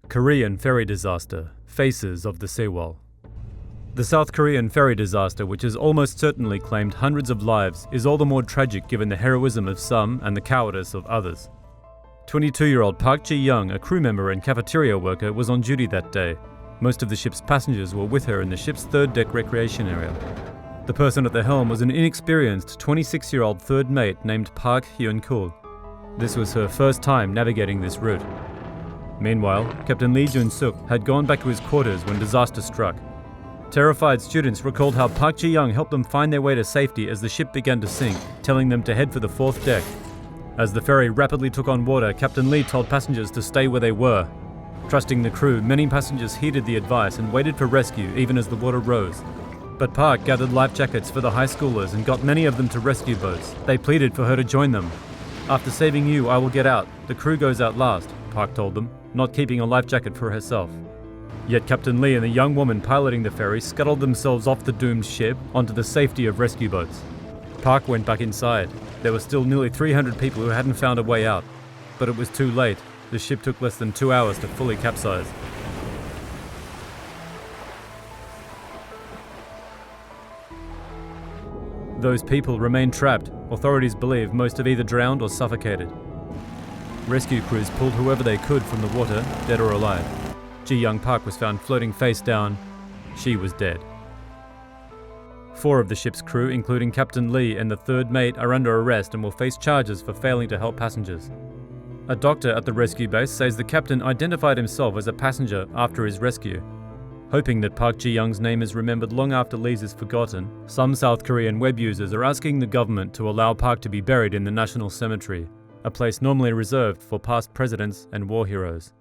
Korean ferry disaster, faces of the Sewol. The South Korean ferry disaster, which has almost certainly claimed hundreds of lives, is all the more tragic given the heroism of some and the cowardice of others. 22-year-old Park Ji-young, a crew member and cafeteria worker, was on duty that day. Most of the ship's passengers were with her in the ship's third-deck recreation area. The person at the helm was an inexperienced 26-year-old third mate named Park Hyun-kul. This was her first time navigating this route. Meanwhile, Captain Lee Joon-seok had gone back to his quarters when disaster struck. Terrified students recalled how Park Ji-young helped them find their way to safety as the ship began to sink, telling them to head for the fourth deck. As the ferry rapidly took on water, Captain Lee told passengers to stay where they were. Trusting the crew, many passengers heeded the advice and waited for rescue even as the water rose. But Park gathered life jackets for the high schoolers and got many of them to rescue boats. They pleaded for her to join them. "After saving you, I will get out. The crew goes out last," Park told them, not keeping a life jacket for herself. Yet Captain Lee and the young woman piloting the ferry scuttled themselves off the doomed ship onto the safety of rescue boats. Park went back inside. There were still nearly 300 people who hadn't found a way out. But it was too late. The ship took less than 2 hours to fully capsize. Those people remain trapped. Authorities believe most have either drowned or suffocated. Rescue crews pulled whoever they could from the water, dead or alive. Ji-young Park was found floating face down. She was dead. 4 of the ship's crew, including Captain Lee and the third mate, are under arrest and will face charges for failing to help passengers. A doctor at the rescue base says the captain identified himself as a passenger after his rescue. Hoping that Park Ji-young's name is remembered long after Lee's is forgotten, some South Korean web users are asking the government to allow Park to be buried in the National Cemetery, a place normally reserved for past presidents and war heroes.